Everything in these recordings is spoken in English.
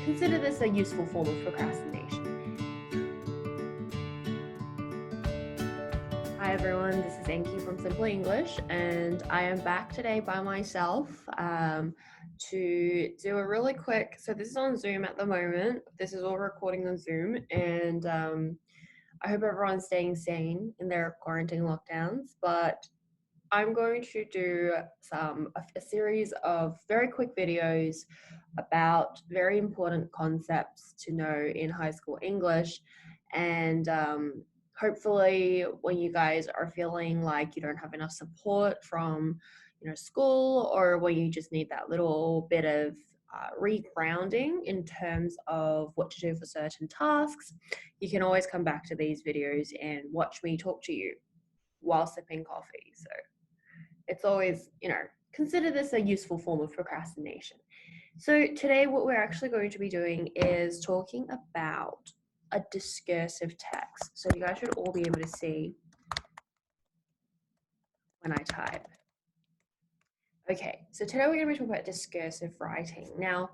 consider this a useful form of procrastination. Hi everyone, this is Anqi from Simple English, and I am back today by myself to do a really quick, so this is on Zoom at the moment, this is all recording on Zoom, and I hope everyone's staying sane in their quarantine lockdowns, but I'm going to do a series of very quick videos about very important concepts to know in high school English, and hopefully when you guys are feeling like you don't have enough support from school, or when you just need that little bit of regrounding in terms of what to do for certain tasks, you can always come back to these videos and watch me talk to you while sipping coffee. So it's always, consider this a useful form of procrastination. So today what we're actually going to be doing is talking about a discursive text. So you guys should all be able to see when I type. Okay, so today we're going to be talking about discursive writing. Now,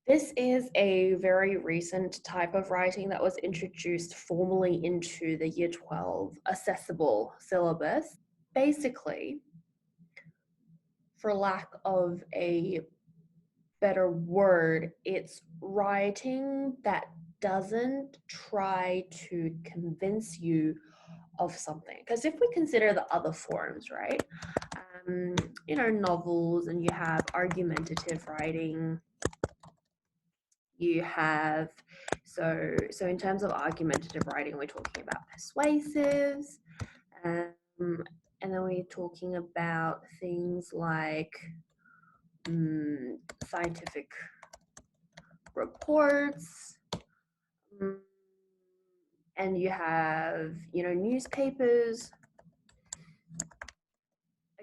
this is a very recent type of writing that was introduced formally into the Year 12 accessible syllabus. Basically, for lack of a better word, it's writing that doesn't try to convince you of something. Because if we consider the other forms, right, novels, and you have argumentative writing, you have, so in terms of argumentative writing, we're talking about persuasives, and then we're talking about things like scientific reports, and you have, newspapers.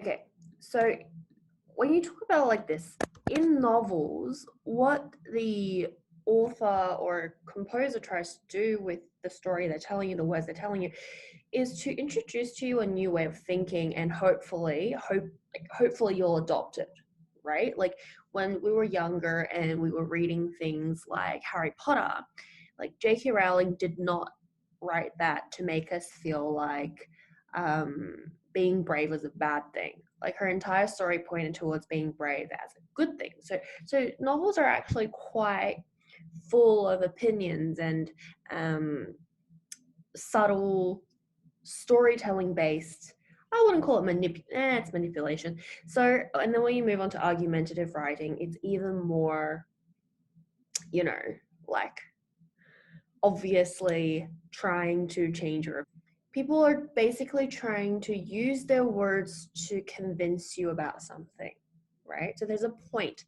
Okay, so when you talk about like this, in novels, what the author or composer tries to do with the story they're telling you, the words they're telling you, is to introduce to you a new way of thinking, and hopefully you'll adopt it, right? Like when we were younger and we were reading things like Harry Potter, like J.K. Rowling did not write that to make us feel like being brave was a bad thing. Like her entire story pointed towards being brave as a good thing. So novels are actually quite full of opinions and subtle storytelling based. I wouldn't call it it's manipulation. So, and then when you move on to argumentative writing, it's even more, like obviously trying to change your. People are basically trying to use their words to convince you about something, right? So there's a point.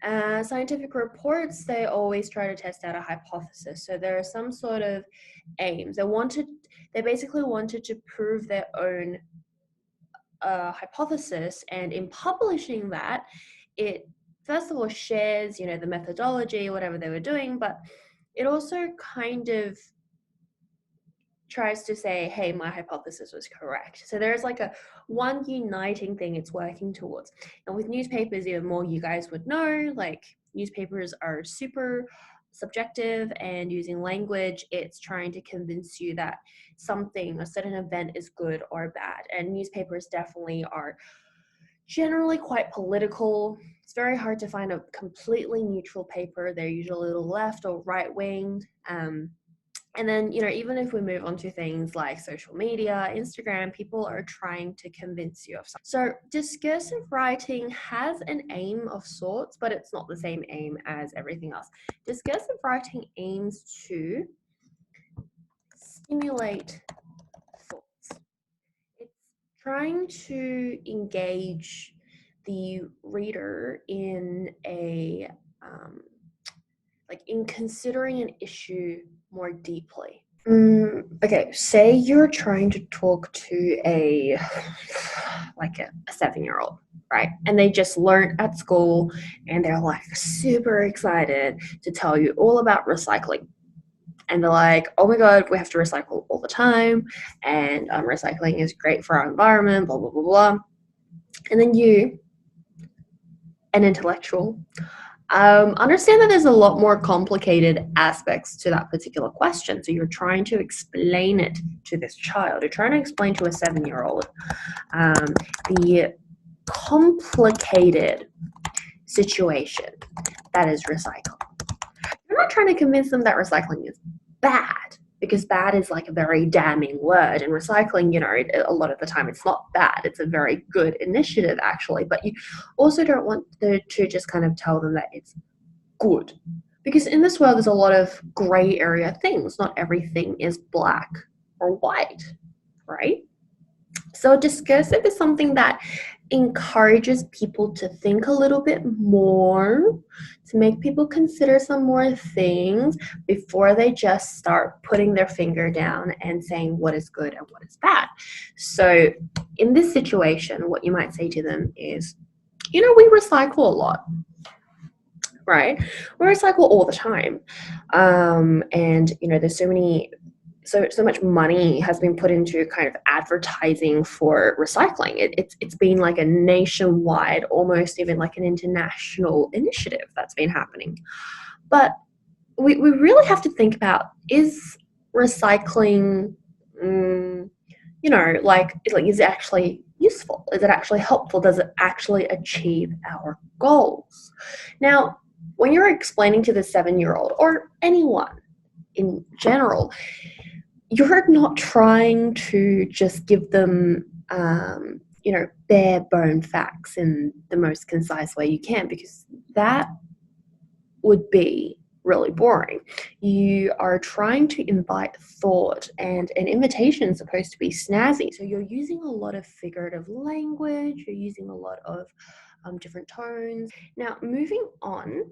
Scientific reports, they always try to test out a hypothesis. So there are some sort of aims. They basically wanted to prove their own hypothesis, and in publishing that, it first of all shares, the methodology, whatever they were doing, but it also kind of tries to say, hey, my hypothesis was correct. So there's like one uniting thing it's working towards. And with newspapers, even more, you guys would know, like newspapers are super subjective, and using language, it's trying to convince you that something, a certain event, is good or bad. And newspapers definitely are generally quite political. It's very hard to find a completely neutral paper. They're usually a little left or right-winged. And then, even if we move on to things like social media, Instagram, people are trying to convince you of something. So discursive writing has an aim of sorts, but it's not the same aim as everything else. Discursive writing aims to stimulate thoughts. It's trying to engage the reader in in considering an issue more deeply. Okay, say you're trying to talk to a 7-year-old, right? And they just learned at school, and they're like super excited to tell you all about recycling. And they're like, oh my God, we have to recycle all the time, and recycling is great for our environment, blah, blah, blah, blah. And then you, an intellectual, Understand that there's a lot more complicated aspects to that particular question. So you're trying to explain it to this child. You're trying to explain to a 7-year-old the complicated situation that is recycling. You're not trying to convince them that recycling is bad, because bad is like a very damning word, and recycling, a lot of the time it's not bad. It's a very good initiative, actually. But you also don't want to just kind of tell them that it's good, because in this world there's a lot of gray area things. Not everything is black or white, right? So discursive is something that encourages people to think a little bit more, to make people consider some more things before they just start putting their finger down and saying what is good and what is bad. So in this situation, what you might say to them is, we recycle a lot, right? We recycle all the time. And there's so much money has been put into kind of advertising for recycling. It's been like a nationwide, almost even like an international initiative that's been happening. But we really have to think about, is recycling, is it actually useful? Is it actually helpful? Does it actually achieve our goals? Now, when you're explaining to the 7-year-old or anyone in general, you're not trying to just give them, bare bone facts in the most concise way you can, because that would be really boring. You are trying to invite thought, and an invitation is supposed to be snazzy. So you're using a lot of figurative language, you're using a lot of different tones. Now, moving on,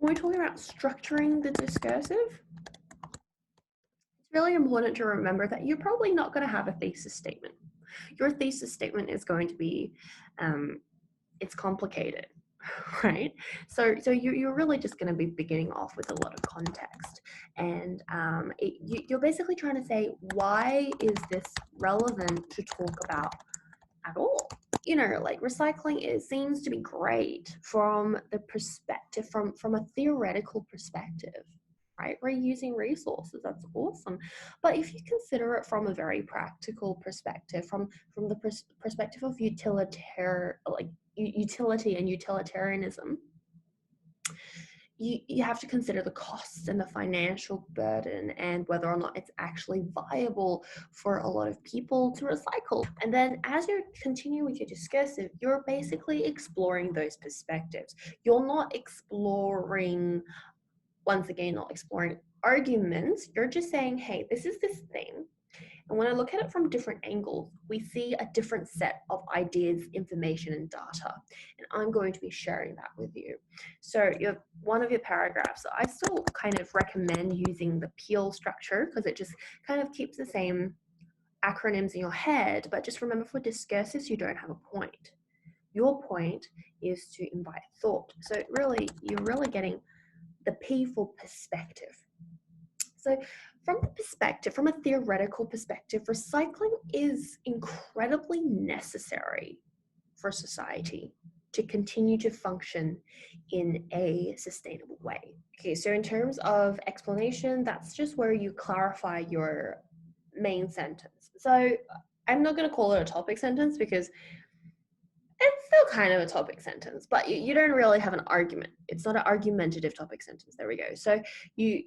when we're talking about structuring the discursive, it's really important to remember that you're probably not going to have a thesis statement. Your thesis statement is going to be, it's complicated, right? So you're really just going to be beginning off with a lot of context. And you're basically trying to say, why is this relevant to talk about at all? Like recycling, seems to be great from the perspective, from a theoretical perspective, right? Reusing resources, that's awesome. But if you consider it from a very practical perspective, from the perspective of utility and utilitarianism, you have to consider the costs and the financial burden, and whether or not it's actually viable for a lot of people to recycle. And then as you continue with your discursive, you're basically exploring those perspectives. You're not exploring, once again, not exploring arguments. You're just saying, hey, this is this thing. And when I look at it from different angles, we see a different set of ideas, information, and data. And I'm going to be sharing that with you. So one of your paragraphs, I still kind of recommend using the Peel structure, because it just kind of keeps the same acronyms in your head. But just remember, for discursives, you don't have a point. Your point is to invite thought. So you're really getting the P for perspective. So from a theoretical perspective, recycling is incredibly necessary for society to continue to function in a sustainable way. Okay, so in terms of explanation, that's just where you clarify your main sentence. So I'm not going to call it a topic sentence, because it's still kind of a topic sentence, but you don't really have an argument. It's not an argumentative topic sentence. There we go. So you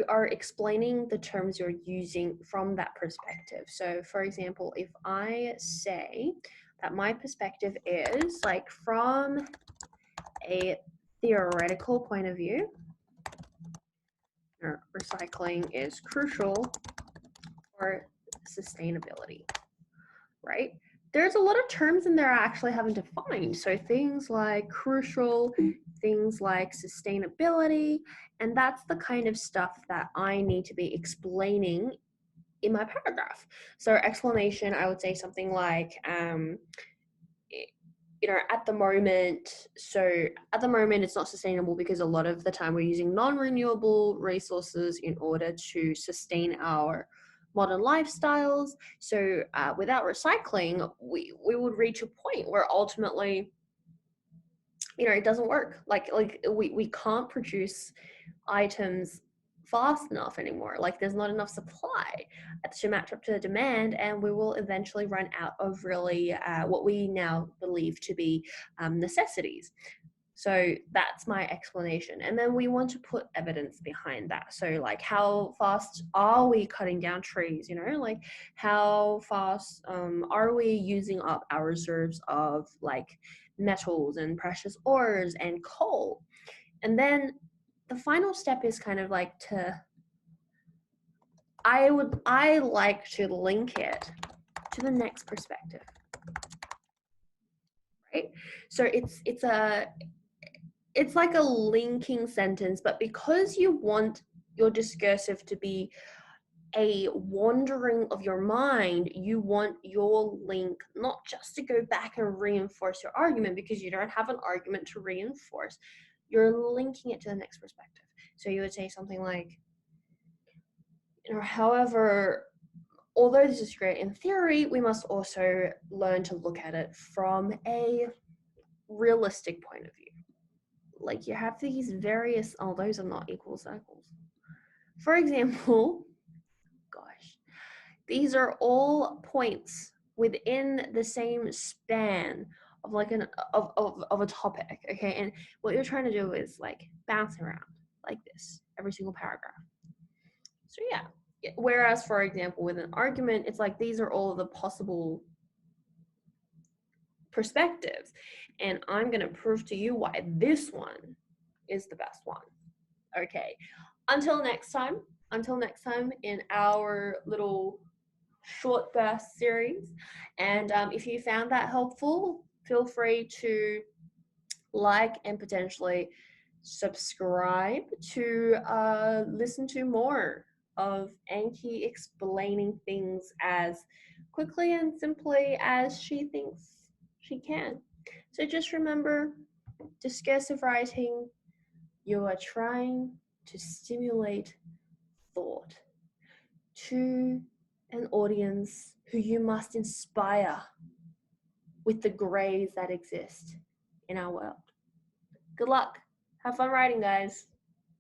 are explaining the terms you're using from that perspective. So for example, if I say that my perspective is, like, from a theoretical point of view, recycling is crucial for sustainability, right? There's a lot of terms in there I actually haven't defined. So things like crucial, things like sustainability, and that's the kind of stuff that I need to be explaining in my paragraph. So explanation, I would say something like, at the moment it's not sustainable because a lot of the time we're using non-renewable resources in order to sustain our modern lifestyles. So without recycling, we would reach a point where ultimately it doesn't work. Like we can't produce items fast enough anymore. Like there's not enough supply to match up to the demand, and we will eventually run out of really what we now believe to be necessities. So that's my explanation. And then we want to put evidence behind that. So, like, how fast are we cutting down trees? Like, how fast are we using up our reserves of like metals and precious ores and coal? And then the final step is kind of like I like to link it to the next perspective, right? So it's like a linking sentence, but because you want your discursive to be a wandering of your mind, you want your link not just to go back and reinforce your argument because you don't have an argument to reinforce. You're linking it to the next perspective. So you would say something like, however, although this is great in theory, we must also learn to look at it from a realistic point of view. Like you have these various, those are not equal circles. For example, gosh, these are all points within the same span of like of a topic, okay? And what you're trying to do is like bounce around like this every single paragraph. So yeah. Whereas, for example, with an argument, it's like these are all of the possible perspectives, and I'm going to prove to you why this one is the best one. Okay. Until next time in our little short burst series. And if you found that helpful, feel free to like and potentially subscribe to listen to more of Anqi explaining things as quickly and simply as she thinks she can. So just remember, discursive writing, you are trying to stimulate thought to an audience who you must inspire with the grays that exist in our world. Good luck. Have fun writing, guys.